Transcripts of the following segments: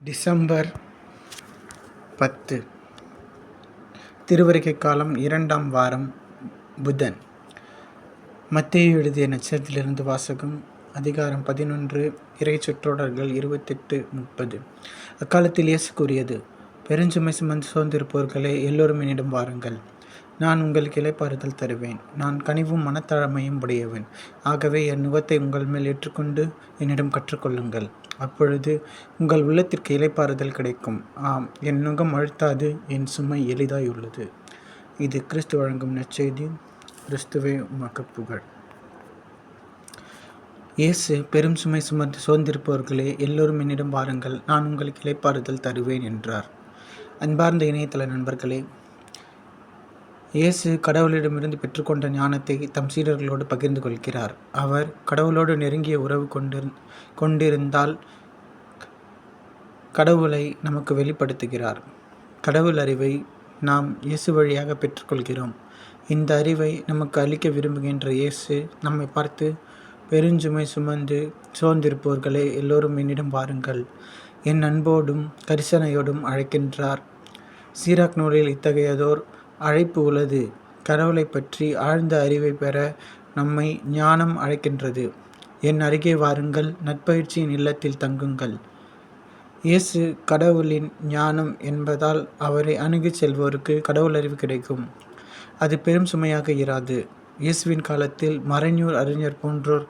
December 10 திருவருகை காலம் 2ஆம் வாரம் புதன். மத்தேயு எழுதிய நற்செய்தியிலிருந்து வாசகம். அதிகாரம் 11, இறை சொற்றொடர்கள் 28-30. அக்காலத்தில் இயேசு கூறியது: பெருஞ்சுமை சுமந்து சோர்ந்திருப்போர்களே, எல்லோரும் என்னிடம் வாருங்கள், நான் உங்களுக்கு இளைப்பாறுதல் தருவேன். நான் கனிவும் மனத்தாழ்மையும் உடையவன். ஆகவே என் நுகத்தை உங்கள் மேல் ஏற்றுக்கொண்டு என்னிடம் கற்றுக்கொள்ளுங்கள். அப்பொழுது உங்கள் உள்ளத்திற்கு இளைப்பாறுதல் கிடைக்கும். ஆம், என் நுகம் அழுத்தாது, என் சுமை எளிதாயுள்ளது. இது கிறிஸ்து வழங்கும் நற்செய்தி. கிறிஸ்துவே உமக்கு புகழ். இயேசு பெரும் சுமை சுமந்து சோர்ந்திருப்பவர்களே, எல்லோரும் என்னிடம் வாருங்கள், நான் உங்களுக்கு இளைப்பாறுதல் தருவேன் என்றார். அன்பார்ந்த இணையதள நண்பர்களே, இயேசு கடவுளிடமிருந்து பெற்றுக்கொண்ட ஞானத்தை தம் சீடர்களோடு பகிர்ந்து கொள்கிறார். அவர் கடவுளோடு நெருங்கிய உறவு கொண்டிருந்தால் கடவுளை நமக்கு வெளிப்படுத்துகிறார். கடவுள் அறிவை நாம் இயேசு வழியாக பெற்றுக்கொள்கிறோம். இந்த அறிவை நமக்கு அளிக்க விரும்புகின்ற இயேசு நம்மை பார்த்து, பெருஞ்சுமை சுமந்து சோர்ந்திருப்பவர்களே, எல்லோரும் என்னிடம் வாருங்கள், என் அன்போடும் கரிசனையோடும் அழைக்கின்றார். சீராக் நூலில் இத்தகையதோர் அழைப்பு உள்ளது. கடவுளை பற்றி ஆழ்ந்த அறிவை பெற நம்மை ஞானம் அழைக்கின்றது. என் அருகே வாருங்கள், நற்பயிற்சியின் இல்லத்தில் தங்குங்கள். இயேசு கடவுளின் ஞானம் என்பதால் அவரை அணுகிச் செல்வோருக்கு கடவுள் அறிவு கிடைக்கும். அது பெரும் சுமையாக இராது. இயேசுவின் காலத்தில் மறைஞர், அறிஞர் போன்றோர்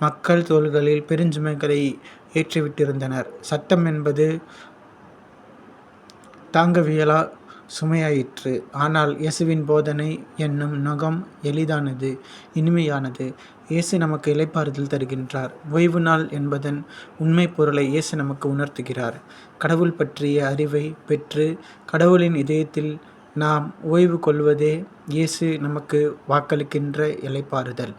மக்கள் தோள்களில் பெருஞ்சுமைகளை ஏற்றிவிட்டிருந்தனர். சட்டம் என்பது தாங்கவியலா சுமையாயிற்று. ஆனால் இயேசுவின் போதனை என்னும் நுகம் எளிதானது, இனிமையானது. இயேசு நமக்கு இளைப்பாறுதல் தருகின்றார். ஓய்வு நாள் என்பதன் உண்மை பொருளை இயேசு நமக்கு உணர்த்துகிறார். கடவுள் பற்றிய அறிவை பெற்று கடவுளின் இதயத்தில் நாம் ஓய்வு கொள்வதே இயேசு நமக்கு வாக்களிக்கின்ற இளைப்பாறுதல்.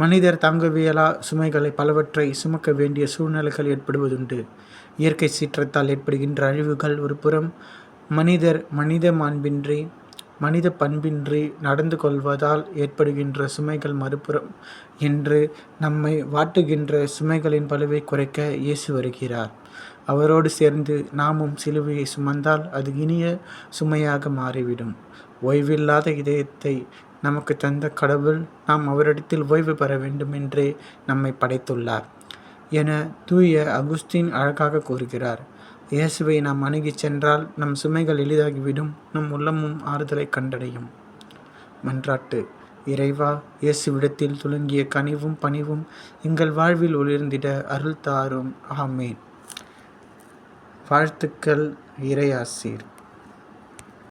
மனிதர் தாங்கவியலா சுமைகளை பலவற்றை சுமக்க வேண்டிய சூழ்நிலைகள் ஏற்படுவதுண்டு. இயற்கை சீற்றத்தால் ஏற்படுகின்ற அழிவுகள் ஒரு புறம், மனிதர் மனித பண்பின்றி நடந்து கொள்வதால் ஏற்படுகின்ற சுமைகள் மறுபுறம் என்று நம்மை வாட்டுகின்ற சுமைகளின் பளுவை குறைக்க இயேசு வருகிறார். அவரோடு சேர்ந்து நாமும் சிலுவையை சுமந்தால் அது இனிய சுமையாக மாறிவிடும். ஓய்வில்லாத இதயத்தை நமக்கு தந்த கடவுள் நாம் அவரிடத்தில் ஓய்வு பெற வேண்டுமென்றே நம்மை படைத்துள்ளார் என தூய அகுஸ்தீன் அழகாக கூறுகிறார். இயேசுவை நாம் அணுகிச் சென்றால் நம் சுமைகள் எளிதாகிவிடும், நம் உள்ளமும் ஆறுதலை கண்டடையும். மன்றாட்டு. இறைவா, இயேசுவிடத்தில் துலங்கிய கனிவும் பணிவும் எங்கள் வாழ்வில் ஒளிர்ந்திட அருள் தாரும். ஆமேன். வாழ்த்துக்கள். இறை ஆசீர்.